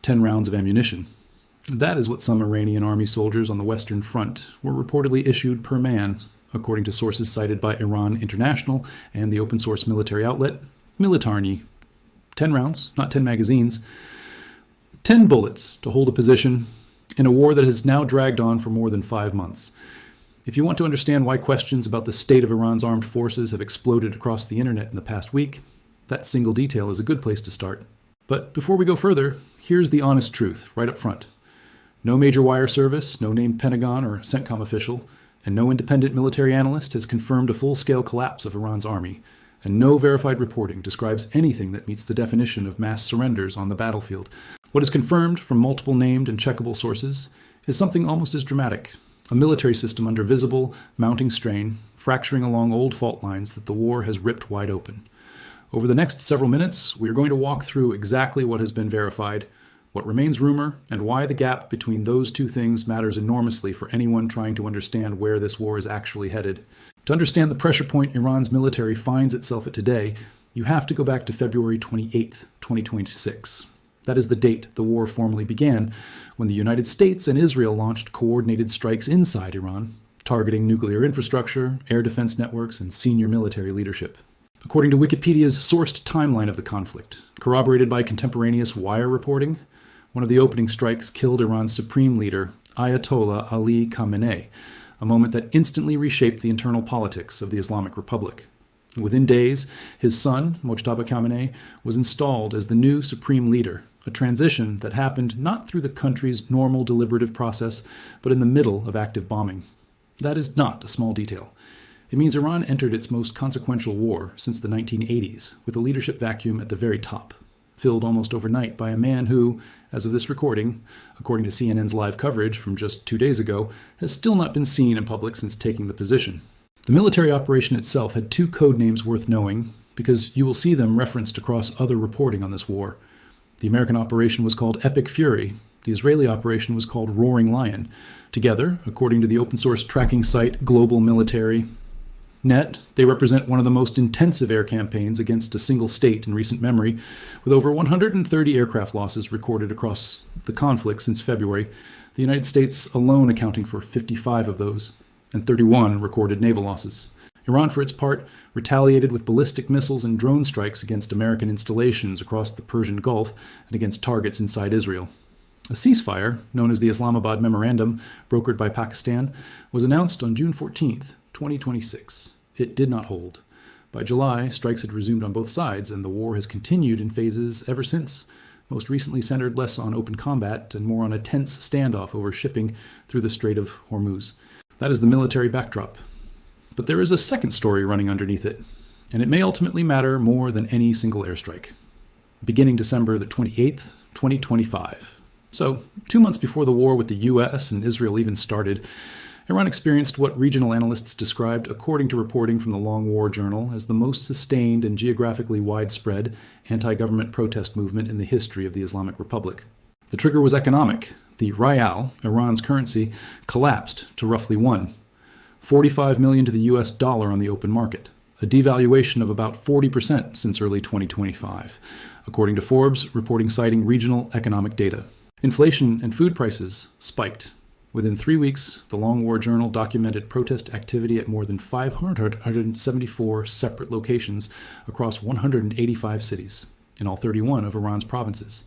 10 rounds of ammunition. That is what some Iranian army soldiers on the Western Front were reportedly issued per man, according to sources cited by Iran International and the open-source military outlet Militarny. 10 rounds, not 10 magazines. 10 bullets to hold a position in a war that has now dragged on for more than 5 months. If you want to understand why questions about the state of Iran's armed forces have exploded across the internet in the past week, that single detail is a good place to start. But before we go further, here's the honest truth, right up front. No major wire service, no named Pentagon or CENTCOM official, and no independent military analyst has confirmed a full-scale collapse of Iran's army, and no verified reporting describes anything that meets the definition of mass surrenders on the battlefield. What is confirmed from multiple named and checkable sources is something almost as dramatic: a military system under visible, mounting strain, fracturing along old fault lines that the war has ripped wide open. Over the next several minutes, we are going to walk through exactly what has been verified, what remains rumor, and why the gap between those two things matters enormously for anyone trying to understand where this war is actually headed. To understand the pressure point Iran's military finds itself at today, you have to go back to February 28th, 2026. That is the date the war formally began, when the United States and Israel launched coordinated strikes inside Iran, targeting nuclear infrastructure, air defense networks, and senior military leadership. According to Wikipedia's sourced timeline of the conflict, corroborated by contemporaneous wire reporting, one of the opening strikes killed Iran's supreme leader, Ayatollah Ali Khamenei, a moment that instantly reshaped the internal politics of the Islamic Republic. Within days, his son, Mojtaba Khamenei, was installed as the new supreme leader, a transition that happened not through the country's normal deliberative process, but in the middle of active bombing. That is not a small detail. It means Iran entered its most consequential war since the 1980s, with a leadership vacuum at the very top, filled almost overnight by a man who, as of this recording, according to CNN's live coverage from just 2 days ago, has still not been seen in public since taking the position. The military operation itself had 2 code names worth knowing, because you will see them referenced across other reporting on this war. The American operation was called Epic Fury. The Israeli operation was called Roaring Lion. Together, according to the open-source tracking site Global Military Net, they represent one of the most intensive air campaigns against a single state in recent memory, with over 130 aircraft losses recorded across the conflict since February, the United States alone accounting for 55 of those, and 31 recorded naval losses. Iran, for its part, retaliated with ballistic missiles and drone strikes against American installations across the Persian Gulf and against targets inside Israel. A ceasefire, known as the Islamabad Memorandum, brokered by Pakistan, was announced on June 14, 2026. It did not hold. By July, strikes had resumed on both sides, and the war has continued in phases ever since, most recently centered less on open combat and more on a tense standoff over shipping through the Strait of Hormuz. That is the military backdrop. But there is a second story running underneath it, and it may ultimately matter more than any single airstrike. Beginning December the 28th, 2025. So, 2 months before the war with the US and Israel even started, Iran experienced what regional analysts described, according to reporting from the Long War Journal, as the most sustained and geographically widespread anti-government protest movement in the history of the Islamic Republic. The trigger was economic. The rial, Iran's currency, collapsed to roughly 1. 45 million to the US dollar on the open market, a devaluation of about 40% since early 2025, according to Forbes, reporting citing regional economic data. Inflation and food prices spiked. Within 3 weeks, the Long War Journal documented protest activity at more than 574 separate locations across 185 cities, in all 31 of Iran's provinces.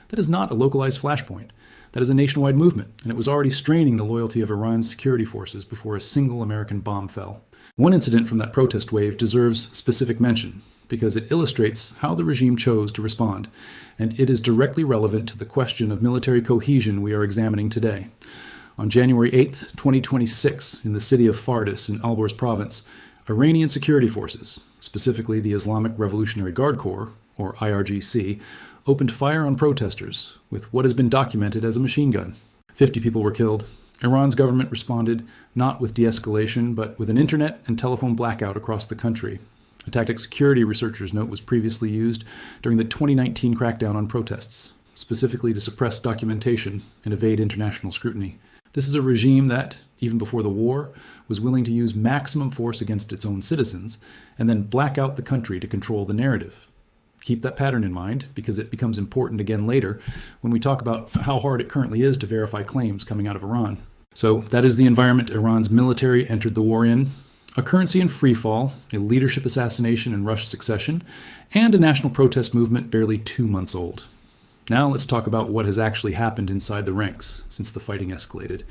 That is not a localized flashpoint. That is a nationwide movement, and it was already straining the loyalty of Iran's security forces before a single American bomb fell. One incident from that protest wave deserves specific mention, because it illustrates how the regime chose to respond, and it is directly relevant to the question of military cohesion we are examining today. On January 8, 2026, in the city of Fardis in Alborz province, Iranian security forces, specifically the Islamic Revolutionary Guard Corps, or IRGC, opened fire on protesters with what has been documented as a machine gun. 50 people were killed. Iran's government responded not with de-escalation, but with an internet and telephone blackout across the country. A tactic security researchers note was previously used during the 2019 crackdown on protests, specifically to suppress documentation and evade international scrutiny. This is a regime that, even before the war, was willing to use maximum force against its own citizens and then black out the country to control the narrative. Keep that pattern in mind, because it becomes important again later when we talk about how hard it currently is to verify claims coming out of Iran. So that is the environment Iran's military entered the war in. A currency in freefall, a leadership assassination and rushed succession, and a national protest movement barely 2 months old. Now let's talk about what has actually happened inside the ranks since the fighting escalated,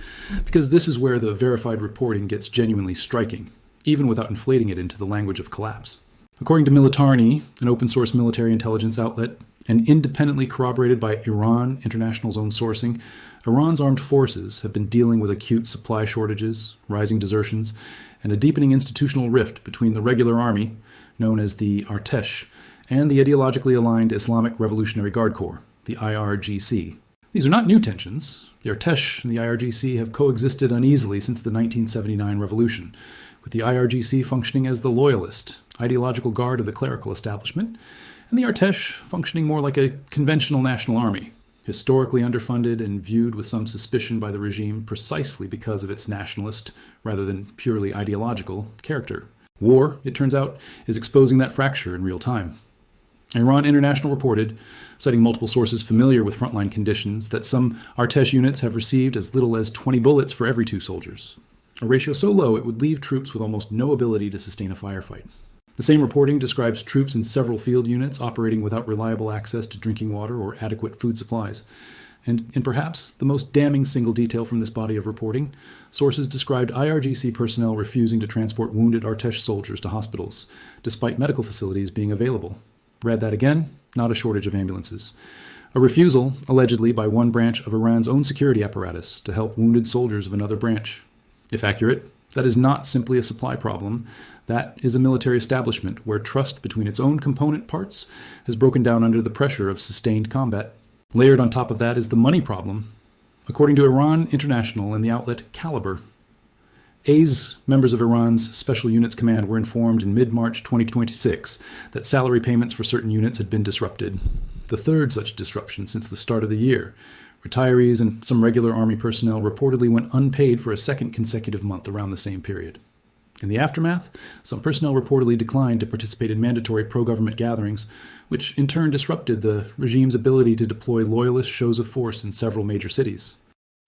because this is where the verified reporting gets genuinely striking, even without inflating it into the language of collapse. According to Militarny, an open-source military intelligence outlet, and independently corroborated by Iran International's own sourcing, Iran's armed forces have been dealing with acute supply shortages, rising desertions, and a deepening institutional rift between the regular army, known as the Artesh, and the ideologically aligned Islamic Revolutionary Guard Corps, the IRGC. These are not new tensions. The Artesh and the IRGC have coexisted uneasily since the 1979 revolution, with the IRGC functioning as the loyalist, ideological guard of the clerical establishment, and the Artesh functioning more like a conventional national army, historically underfunded and viewed with some suspicion by the regime precisely because of its nationalist, rather than purely ideological, character. War, it turns out, is exposing that fracture in real time. Iran International reported, citing multiple sources familiar with frontline conditions, that some Artesh units have received as little as 20 bullets for every 2 soldiers, a ratio so low it would leave troops with almost no ability to sustain a firefight. The same reporting describes troops in several field units operating without reliable access to drinking water or adequate food supplies. And in perhaps the most damning single detail from this body of reporting, sources described IRGC personnel refusing to transport wounded Artesh soldiers to hospitals, despite medical facilities being available. Read that again, not a shortage of ambulances. A refusal, allegedly by one branch of Iran's own security apparatus, to help wounded soldiers of another branch. If accurate, that is not simply a supply problem. That is a military establishment where trust between its own component parts has broken down under the pressure of sustained combat. Layered on top of that is the money problem. According to Iran International and the outlet Caliber, members of Iran's Special Units Command were informed in mid-March 2026 that salary payments for certain units had been disrupted. The third such disruption since the start of the year. Retirees and some regular Army personnel reportedly went unpaid for a second consecutive month around the same period. In the aftermath, some personnel reportedly declined to participate in mandatory pro-government gatherings, which in turn disrupted the regime's ability to deploy loyalist shows of force in several major cities.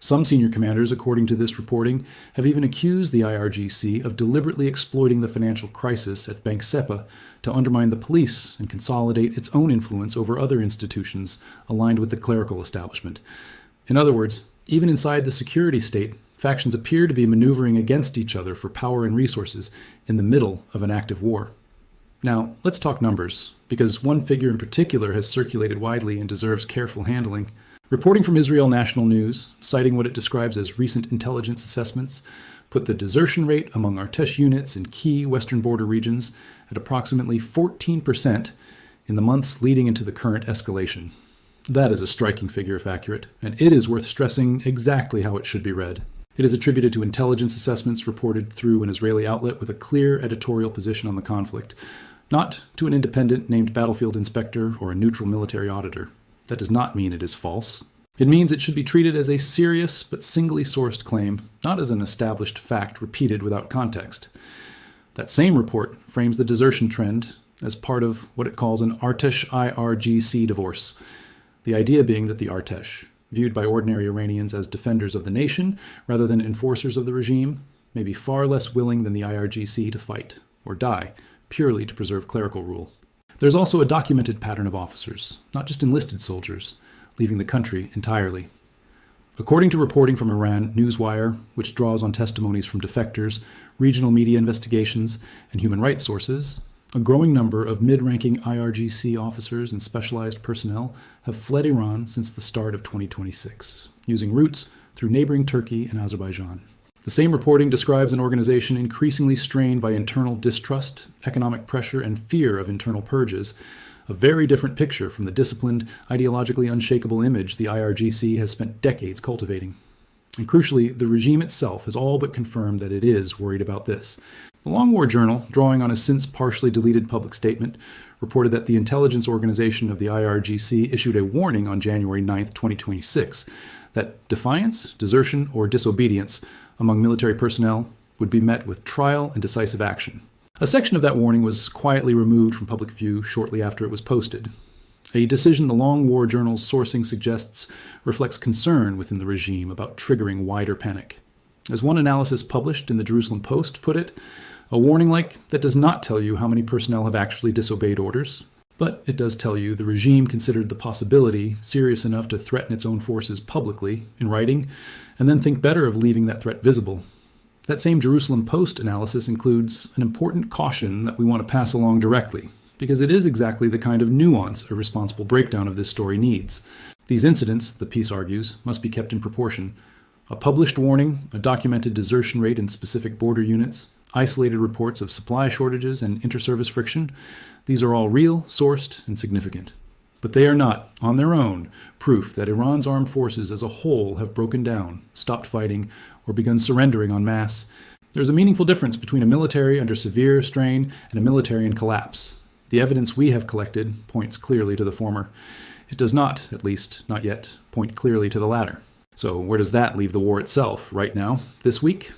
Some senior commanders, according to this reporting, have even accused the IRGC of deliberately exploiting the financial crisis at Bank Seppa to undermine the police and consolidate its own influence over other institutions aligned with the clerical establishment. In other words, even inside the security state, factions appear to be maneuvering against each other for power and resources in the middle of an active war. Now, let's talk numbers, because one figure in particular has circulated widely and deserves careful handling. Reporting from Israel National News, citing what it describes as recent intelligence assessments, put the desertion rate among Artesh units in key western border regions at approximately 14% in the months leading into the current escalation. That is a striking figure if accurate, and it is worth stressing exactly how it should be read. It is attributed to intelligence assessments reported through an Israeli outlet with a clear editorial position on the conflict, not to an independent named battlefield inspector or a neutral military auditor. That does not mean it is false. It means it should be treated as a serious but singly sourced claim, not as an established fact repeated without context. That same report frames the desertion trend as part of what it calls an Artesh IRGC divorce, the idea being that the Artesh, viewed by ordinary Iranians as defenders of the nation rather than enforcers of the regime, may be far less willing than the IRGC to fight, or die, purely to preserve clerical rule. There's also a documented pattern of officers, not just enlisted soldiers, leaving the country entirely. According to reporting from Iran Newswire, which draws on testimonies from defectors, regional media investigations, and human rights sources, a growing number of mid-ranking IRGC officers and specialized personnel have fled Iran since the start of 2026, using routes through neighboring Turkey and Azerbaijan. The same reporting describes an organization increasingly strained by internal distrust, economic pressure, and fear of internal purges, a very different picture from the disciplined, ideologically unshakable image the IRGC has spent decades cultivating. And crucially, the regime itself has all but confirmed that it is worried about this. The Long War Journal, drawing on a since partially deleted public statement, reported that the intelligence organization of the IRGC issued a warning on January 9, 2026, that defiance, desertion, or disobedience among military personnel would be met with trial and decisive action. A section of that warning was quietly removed from public view shortly after it was posted. A decision the Long War Journal's sourcing suggests reflects concern within the regime about triggering wider panic. As one analysis published in the Jerusalem Post put it, a warning like that does not tell you how many personnel have actually disobeyed orders, but it does tell you the regime considered the possibility serious enough to threaten its own forces publicly, in writing, and then think better of leaving that threat visible. That same Jerusalem Post analysis includes an important caution that we want to pass along directly, because it is exactly the kind of nuance a responsible breakdown of this story needs. These incidents, the piece argues, must be kept in proportion. A published warning, a documented desertion rate in specific border units, isolated reports of supply shortages and inter-service friction, these are all real, sourced, and significant. But they are not, on their own, proof that Iran's armed forces as a whole have broken down, stopped fighting, or begun surrendering en masse. There's a meaningful difference between a military under severe strain and a military in collapse. The evidence we have collected points clearly to the former. It does not, at least not yet, point clearly to the latter. So where does that leave the war itself right now, this week?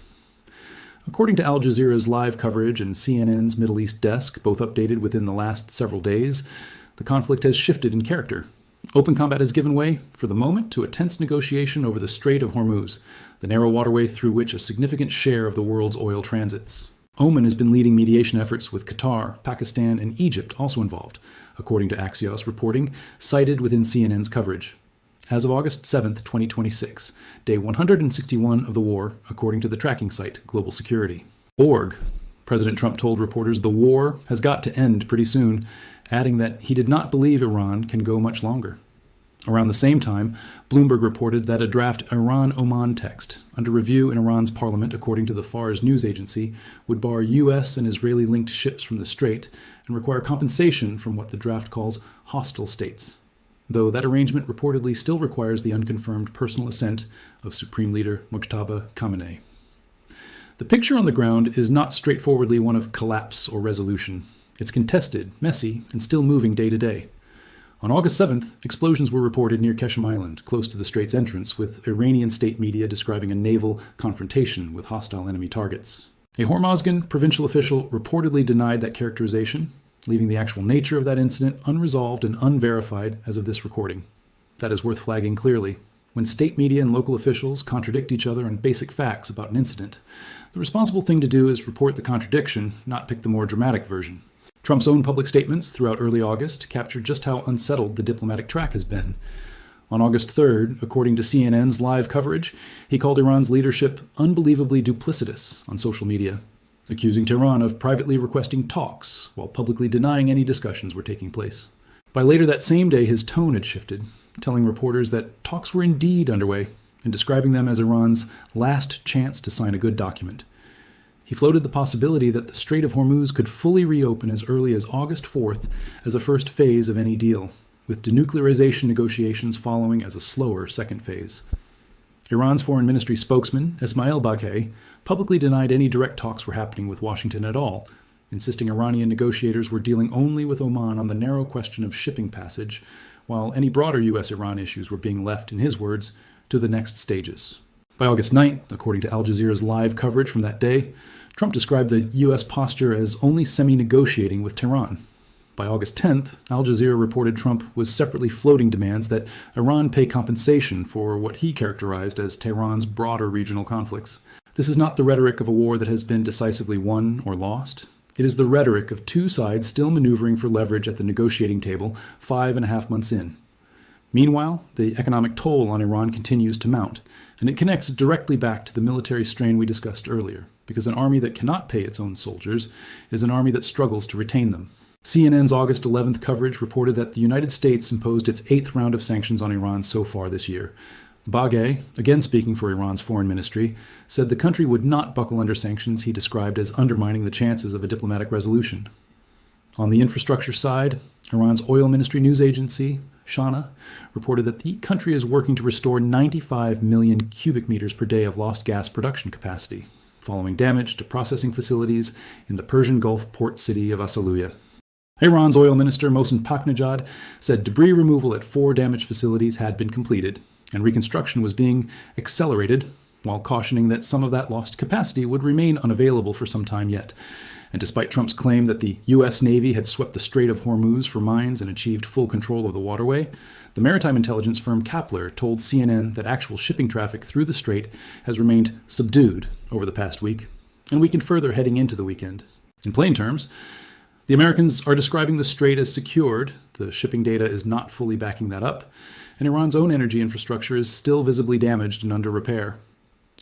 According to Al Jazeera's live coverage and CNN's Middle East desk, both updated within the last several days, the conflict has shifted in character. Open combat has given way, for the moment, to a tense negotiation over the Strait of Hormuz, the narrow waterway through which a significant share of the world's oil transits. Oman has been leading mediation efforts with Qatar, Pakistan, and Egypt also involved, according to Axios reporting, cited within CNN's coverage. As of August 7, 2026, day 161 of the war, according to the tracking site Global Security. President Trump told reporters the war has got to end pretty soon, adding that he did not believe Iran can go much longer. Around the same time, Bloomberg reported that a draft Iran-Oman text, under review in Iran's parliament according to the Fars news agency, would bar U.S. and Israeli-linked ships from the strait and require compensation from what the draft calls hostile states, though that arrangement reportedly still requires the unconfirmed personal assent of Supreme Leader Mojtaba Khamenei. The picture on the ground is not straightforwardly one of collapse or resolution. It's contested, messy, and still moving day to day. On August 7th, explosions were reported near Keshem Island, close to the strait's entrance, with Iranian state media describing a naval confrontation with hostile enemy targets. A Hormozgan provincial official reportedly denied that characterization, leaving the actual nature of that incident unresolved and unverified as of this recording. That is worth flagging clearly. When state media and local officials contradict each other on basic facts about an incident, the responsible thing to do is report the contradiction, not pick the more dramatic version. Trump's own public statements throughout early August captured just how unsettled the diplomatic track has been. On August 3rd, according to CNN's live coverage, he called Iran's leadership unbelievably duplicitous on social media, accusing Tehran of privately requesting talks while publicly denying any discussions were taking place. By later that same day, his tone had shifted, telling reporters that talks were indeed underway and describing them as Iran's last chance to sign a good document. He floated the possibility that the Strait of Hormuz could fully reopen as early as August 4th as a first phase of any deal, with denuclearization negotiations following as a slower second phase. Iran's foreign ministry spokesman, Ismail Baghei, publicly denied any direct talks were happening with Washington at all, insisting Iranian negotiators were dealing only with Oman on the narrow question of shipping passage, while any broader U.S.-Iran issues were being left, in his words, to the next stages. By August 9th, according to Al Jazeera's live coverage from that day, Trump described the U.S. posture as only semi-negotiating with Tehran. By August 10th, Al Jazeera reported Trump was separately floating demands that Iran pay compensation for what he characterized as Tehran's broader regional conflicts. This is not the rhetoric of a war that has been decisively won or lost. It is the rhetoric of two sides still maneuvering for leverage at the negotiating table 5.5 months in. Meanwhile, the economic toll on Iran continues to mount, and it connects directly back to the military strain we discussed earlier, because an army that cannot pay its own soldiers is an army that struggles to retain them. CNN's August 11th coverage reported that the United States imposed its 8th round of sanctions on Iran so far this year. Baghei, again speaking for Iran's foreign ministry, said the country would not buckle under sanctions he described as undermining the chances of a diplomatic resolution. On the infrastructure side, Iran's oil ministry news agency, Shana, reported that the country is working to restore 95 million cubic meters per day of lost gas production capacity, following damage to processing facilities in the Persian Gulf port city of Asaluya. Iran's oil minister, Mohsen Paknejad, said debris removal at 4 damaged facilities had been completed, and reconstruction was being accelerated, while cautioning that some of that lost capacity would remain unavailable for some time yet, And despite Trump's claim that the U.S. Navy had swept the Strait of Hormuz for mines and achieved full control of the waterway, the maritime intelligence firm Kepler told CNN that actual shipping traffic through the strait has remained subdued over the past week, and weakened further heading into the weekend. In plain terms, the Americans are describing the strait as secured, the shipping data is not fully backing that up, and Iran's own energy infrastructure is still visibly damaged and under repair.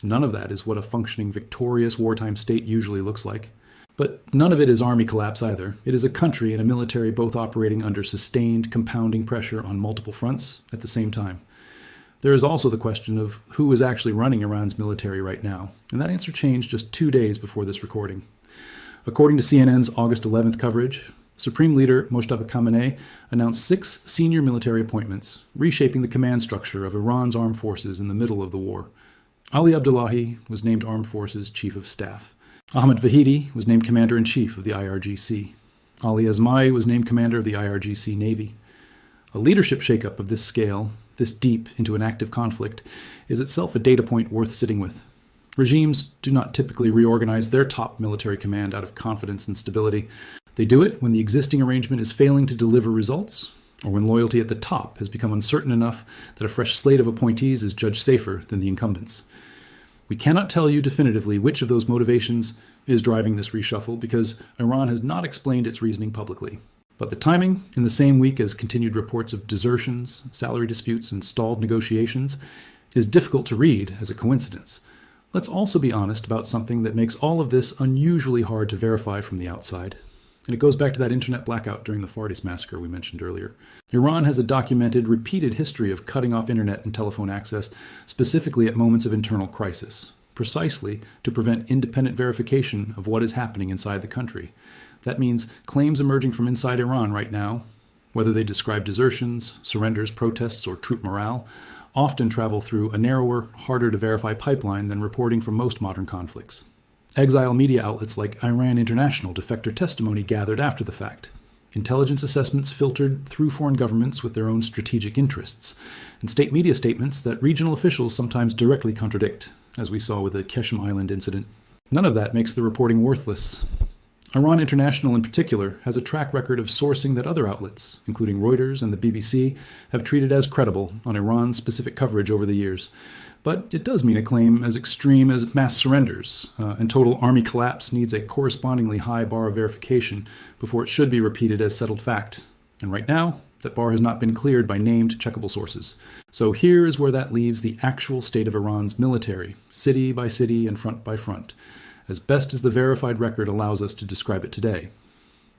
None of that is what a functioning, victorious wartime state usually looks like. But none of it is army collapse either. It is a country and a military both operating under sustained, compounding pressure on multiple fronts at the same time. There is also the question of who is actually running Iran's military right now, and that answer changed just 2 days before this recording. According to CNN's August 11th coverage, Supreme Leader Mojtaba Khamenei announced 6 senior military appointments, reshaping the command structure of Iran's armed forces in the middle of the war. Ali Abdullahi was named Armed Forces Chief of Staff. Ahmed Vahidi was named Commander-in-Chief of the IRGC. Ali Azmai was named Commander of the IRGC Navy. A leadership shakeup of this scale, this deep into an active conflict, is itself a data point worth sitting with. Regimes do not typically reorganize their top military command out of confidence and stability. They do it when the existing arrangement is failing to deliver results, or when loyalty at the top has become uncertain enough that a fresh slate of appointees is judged safer than the incumbents. We cannot tell you definitively which of those motivations is driving this reshuffle because Iran has not explained its reasoning publicly. But the timing, in the same week as continued reports of desertions, salary disputes, and stalled negotiations, is difficult to read as a coincidence. Let's also be honest about something that makes all of this unusually hard to verify from the outside. And it goes back to that internet blackout during the Fardis massacre we mentioned earlier. Iran has a documented, repeated history of cutting off internet and telephone access, specifically at moments of internal crisis, precisely to prevent independent verification of what is happening inside the country. That means claims emerging from inside Iran right now, whether they describe desertions, surrenders, protests, or troop morale, often travel through a narrower, harder to verify pipeline than reporting from most modern conflicts. Exile media outlets like Iran International defector testimony gathered after the fact. Intelligence assessments filtered through foreign governments with their own strategic interests, and state media statements that regional officials sometimes directly contradict, as we saw with the Keshem Island incident. None of that makes the reporting worthless. Iran International in particular has a track record of sourcing that other outlets, including Reuters and the BBC, have treated as credible on Iran-specific coverage over the years. But it does mean a claim as extreme as mass surrenders, and total army collapse needs a correspondingly high bar of verification before it should be repeated as settled fact. And right now, that bar has not been cleared by named checkable sources. So here is where that leaves the actual state of Iran's military, city by city and front by front, as best as the verified record allows us to describe it today.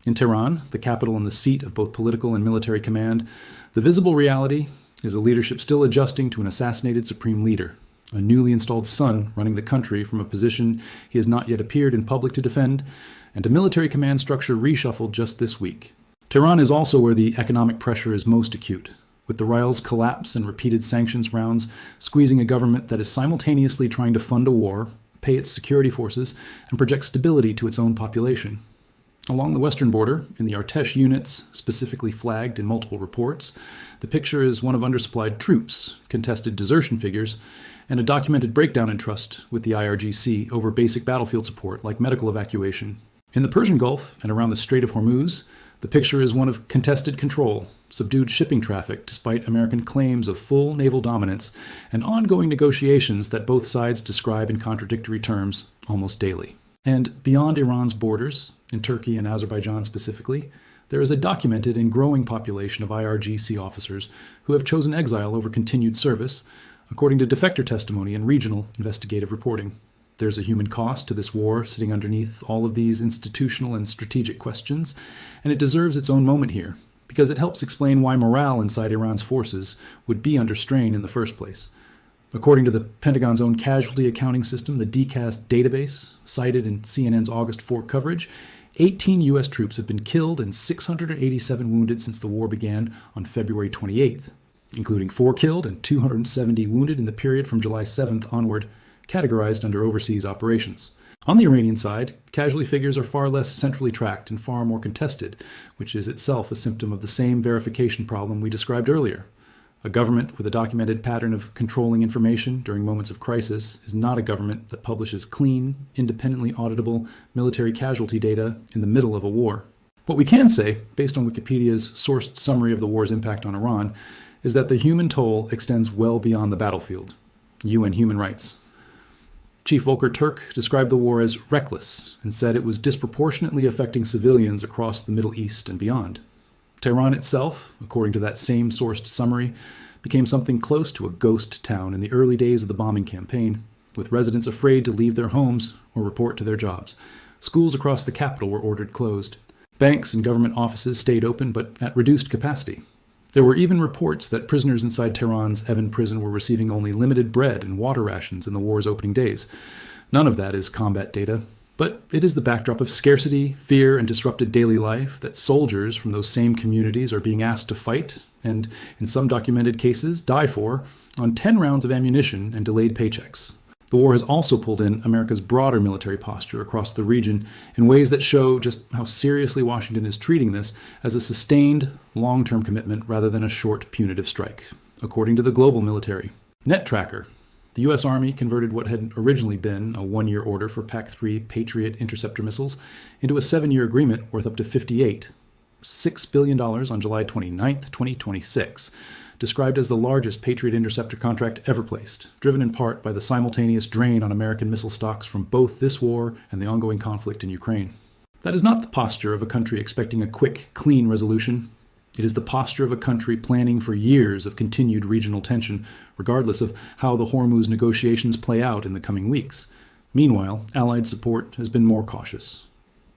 In Tehran, the capital and the seat of both political and military command, the visible reality is a leadership still adjusting to an assassinated supreme leader, a newly installed son running the country from a position he has not yet appeared in public to defend, and a military command structure reshuffled just this week. Tehran is also where the economic pressure is most acute, with the rial's collapse and repeated sanctions rounds squeezing a government that is simultaneously trying to fund a war, pay its security forces, and project stability to its own population. Along the western border, in the Artesh units, specifically flagged in multiple reports, the picture is one of undersupplied troops, contested desertion figures, and a documented breakdown in trust with the IRGC over basic battlefield support like medical evacuation. In the Persian Gulf and around the Strait of Hormuz, the picture is one of contested control, subdued shipping traffic despite American claims of full naval dominance, and ongoing negotiations that both sides describe in contradictory terms almost daily. And beyond Iran's borders, in Turkey and Azerbaijan specifically, there is a documented and growing population of IRGC officers who have chosen exile over continued service, according to defector testimony and regional investigative reporting. There's a human cost to this war sitting underneath all of these institutional and strategic questions, and it deserves its own moment here, because it helps explain why morale inside Iran's forces would be under strain in the first place. According to the Pentagon's own casualty accounting system, the DCAS database, cited in CNN's August 4 coverage, 18 U.S. troops have been killed and 687 wounded since the war began on February 28th, including 4 killed and 270 wounded in the period from July 7th onward, categorized under overseas operations. On the Iranian side, casualty figures are far less centrally tracked and far more contested, which is itself a symptom of the same verification problem we described earlier. A government with a documented pattern of controlling information during moments of crisis is not a government that publishes clean, independently auditable military casualty data in the middle of a war. What we can say, based on Wikipedia's sourced summary of the war's impact on Iran, is that the human toll extends well beyond the battlefield. UN human rights. Chief Volker Turk described the war as reckless and said it was disproportionately affecting civilians across the Middle East and beyond. Tehran itself, according to that same sourced summary, became something close to a ghost town in the early days of the bombing campaign, with residents afraid to leave their homes or report to their jobs. Schools across the capital were ordered closed. Banks and government offices stayed open, but at reduced capacity. There were even reports that prisoners inside Tehran's Evin prison were receiving only limited bread and water rations in the war's opening days. None of that is combat data, but it is the backdrop of scarcity, fear, and disrupted daily life that soldiers from those same communities are being asked to fight, and in some documented cases, die for, on 10 rounds of ammunition and delayed paychecks. The war has also pulled in America's broader military posture across the region in ways that show just how seriously Washington is treating this as a sustained, long-term commitment rather than a short, punitive strike. According to the global military Net Tracker, the U.S. Army converted what had originally been a one-year order for PAC-3 Patriot interceptor missiles into a 7-year agreement worth up to $6 billion on July 29, 2026. Described as the largest Patriot interceptor contract ever placed, driven in part by the simultaneous drain on American missile stocks from both this war and the ongoing conflict in Ukraine. That is not the posture of a country expecting a quick, clean resolution. It is the posture of a country planning for years of continued regional tension, regardless of how the Hormuz negotiations play out in the coming weeks. Meanwhile, Allied support has been more cautious.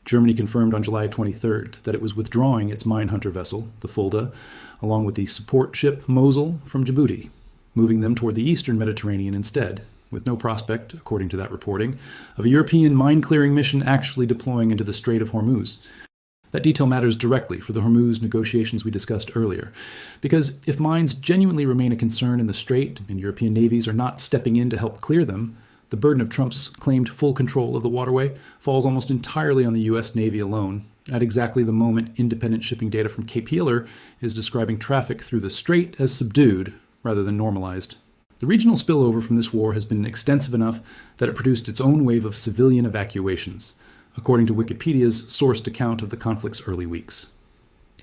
Germany confirmed on July 23rd that it was withdrawing its mine hunter vessel, the Fulda, along with the support ship Mosul from Djibouti, moving them toward the eastern Mediterranean instead, with no prospect, according to that reporting, of a European mine-clearing mission actually deploying into the Strait of Hormuz. That detail matters directly for the Hormuz negotiations we discussed earlier, because if mines genuinely remain a concern in the Strait and European navies are not stepping in to help clear them, the burden of Trump's claimed full control of the waterway falls almost entirely on the U.S. Navy alone, at exactly the moment independent shipping data from Cape Healer is describing traffic through the strait as subdued rather than normalized. The regional spillover from this war has been extensive enough that it produced its own wave of civilian evacuations, according to Wikipedia's sourced account of the conflict's early weeks.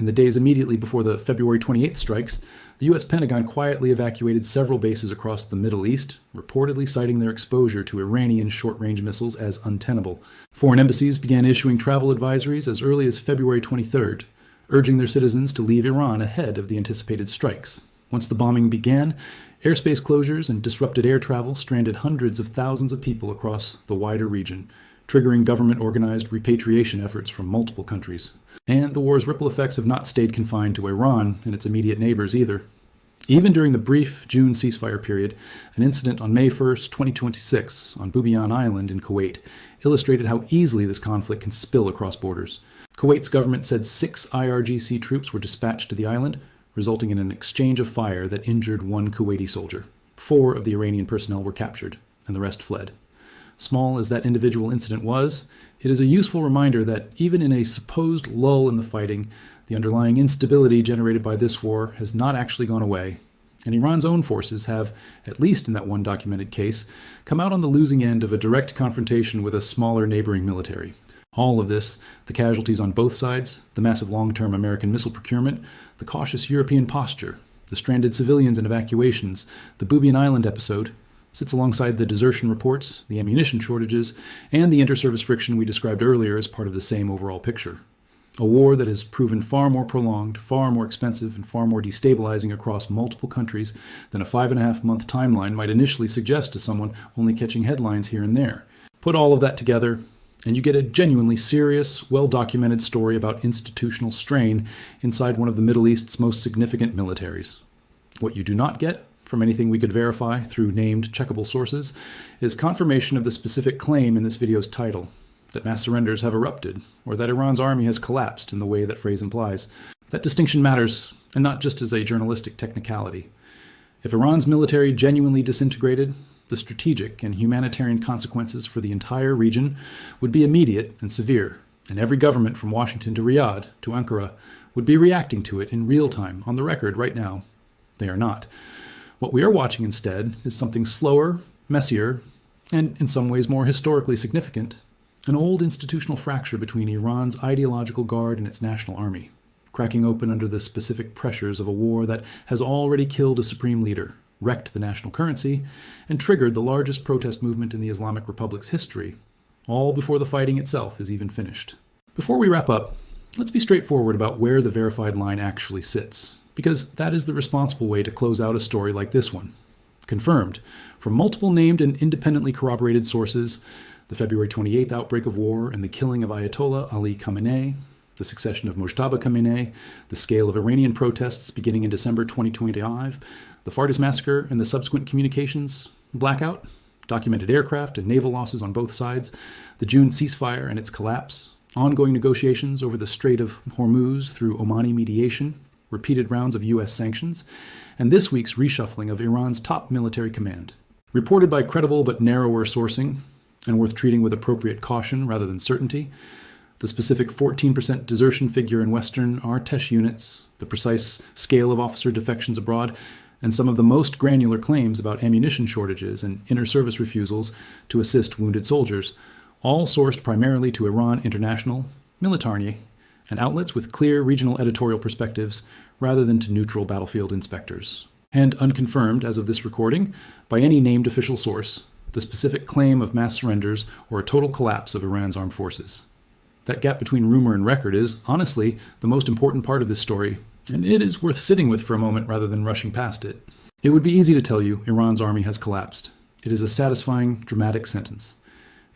In the days immediately before the February 28th strikes, the U.S. Pentagon quietly evacuated several bases across the Middle East, reportedly citing their exposure to Iranian short-range missiles as untenable. Foreign embassies began issuing travel advisories as early as February 23rd, urging their citizens to leave Iran ahead of the anticipated strikes. Once the bombing began, airspace closures and disrupted air travel stranded hundreds of thousands of people across the wider region, triggering government-organized repatriation efforts from multiple countries. And the war's ripple effects have not stayed confined to Iran and its immediate neighbors either. Even during the brief June ceasefire period, an incident on May 1, 2026, on Bubiyan Island in Kuwait, illustrated how easily this conflict can spill across borders. Kuwait's government said 6 IRGC troops were dispatched to the island, resulting in an exchange of fire that injured 1 Kuwaiti soldier. 4 of the Iranian personnel were captured, and the rest fled. Small as that individual incident was, it is a useful reminder that even in a supposed lull in the fighting, the underlying instability generated by this war has not actually gone away, and Iran's own forces have, at least in that one documented case, come out on the losing end of a direct confrontation with a smaller neighboring military. All of this, the casualties on both sides, the massive long-term American missile procurement, the cautious European posture, the stranded civilians and evacuations, the Bubiyan Island episode, sits alongside the desertion reports, the ammunition shortages, and the inter-service friction we described earlier as part of the same overall picture. A war that has proven far more prolonged, far more expensive, and far more destabilizing across multiple countries than a 5.5-month timeline might initially suggest to someone only catching headlines here and there. Put all of that together, and you get a genuinely serious, well-documented story about institutional strain inside one of the Middle East's most significant militaries. What you do not get, from anything we could verify through named checkable sources, is confirmation of the specific claim in this video's title, that mass surrenders have erupted, or that Iran's army has collapsed in the way that phrase implies. That distinction matters, and not just as a journalistic technicality. If Iran's military genuinely disintegrated, the strategic and humanitarian consequences for the entire region would be immediate and severe, and every government from Washington to Riyadh to Ankara would be reacting to it in real time, on the record right now. They are not. What we are watching instead is something slower, messier, and in some ways more historically significant, an old institutional fracture between Iran's ideological guard and its national army, cracking open under the specific pressures of a war that has already killed a supreme leader, wrecked the national currency, and triggered the largest protest movement in the Islamic Republic's history, all before the fighting itself is even finished. Before we wrap up, let's be straightforward about where the verified line actually sits, because that is the responsible way to close out a story like this one. Confirmed, from multiple named and independently corroborated sources, the February 28th outbreak of war and the killing of Ayatollah Ali Khamenei, the succession of Mojtaba Khamenei, the scale of Iranian protests beginning in December 2025, the Fardis massacre and the subsequent communications blackout, documented aircraft and naval losses on both sides, the June ceasefire and its collapse, ongoing negotiations over the Strait of Hormuz through Omani mediation, repeated rounds of U.S. sanctions, and this week's reshuffling of Iran's top military command. Reported by credible but narrower sourcing, and worth treating with appropriate caution rather than certainty, the specific 14% desertion figure in Western Artesh units, the precise scale of officer defections abroad, and some of the most granular claims about ammunition shortages and inter-service refusals to assist wounded soldiers, all sourced primarily to Iran International, Militarny, and outlets with clear regional editorial perspectives rather than to neutral battlefield inspectors. And unconfirmed, as of this recording, by any named official source, the specific claim of mass surrenders or a total collapse of Iran's armed forces. That gap between rumor and record is, honestly, the most important part of this story, and it is worth sitting with for a moment rather than rushing past it. It would be easy to tell you Iran's army has collapsed. It is a satisfying, dramatic sentence.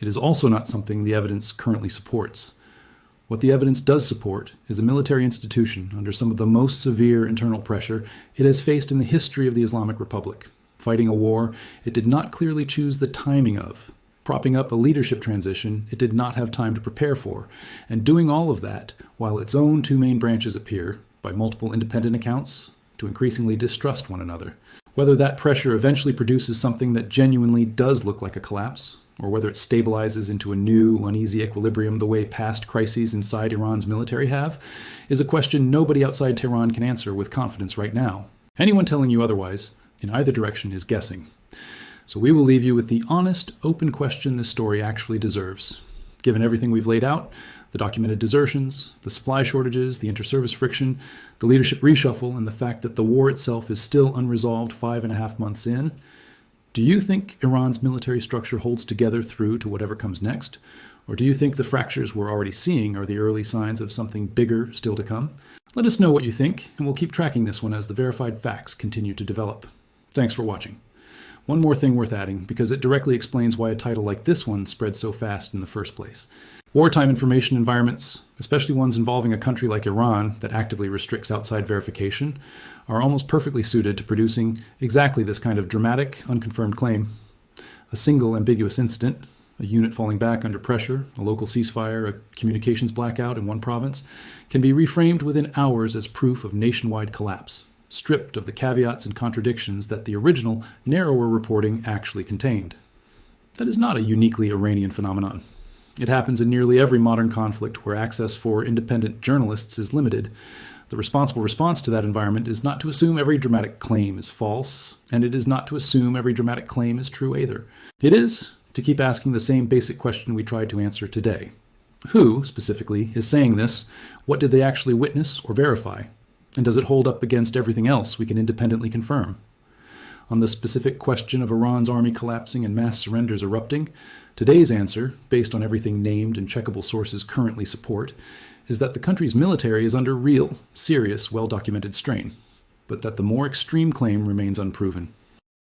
It is also not something the evidence currently supports. What the evidence does support is a military institution under some of the most severe internal pressure it has faced in the history of the Islamic Republic, fighting a war it did not clearly choose the timing of, propping up a leadership transition it did not have time to prepare for, and doing all of that while its own two main branches appear, by multiple independent accounts, to increasingly distrust one another. Whether that pressure eventually produces something that genuinely does look like a collapse, or whether it stabilizes into a new, uneasy equilibrium the way past crises inside Iran's military have, is a question nobody outside Tehran can answer with confidence right now. Anyone telling you otherwise, in either direction, is guessing. So we will leave you with the honest, open question this story actually deserves. Given everything we've laid out, the documented desertions, the supply shortages, the inter-service friction, the leadership reshuffle, and the fact that the war itself is still unresolved 5.5 months in, do you think Iran's military structure holds together through to whatever comes next? Or do you think the fractures we're already seeing are the early signs of something bigger still to come? Let us know what you think, and we'll keep tracking this one as the verified facts continue to develop. Thanks for watching. One more thing worth adding, because it directly explains why a title like this one spread so fast in the first place. Wartime information environments, especially ones involving a country like Iran that actively restricts outside verification, are almost perfectly suited to producing exactly this kind of dramatic, unconfirmed claim. A single ambiguous incident, a unit falling back under pressure, a local ceasefire, a communications blackout in one province, can be reframed within hours as proof of nationwide collapse, stripped of the caveats and contradictions that the original, narrower reporting actually contained. That is not a uniquely Iranian phenomenon. It happens in nearly every modern conflict where access for independent journalists is limited. The responsible response to that environment is not to assume every dramatic claim is false, and it is not to assume every dramatic claim is true either. It is to keep asking the same basic question we tried to answer today. Who, specifically, is saying this? What did they actually witness or verify? And does it hold up against everything else we can independently confirm? On the specific question of Iran's army collapsing and mass surrenders erupting, today's answer, based on everything named and checkable sources currently support, is that the country's military is under real, serious, well-documented strain, but that the more extreme claim remains unproven.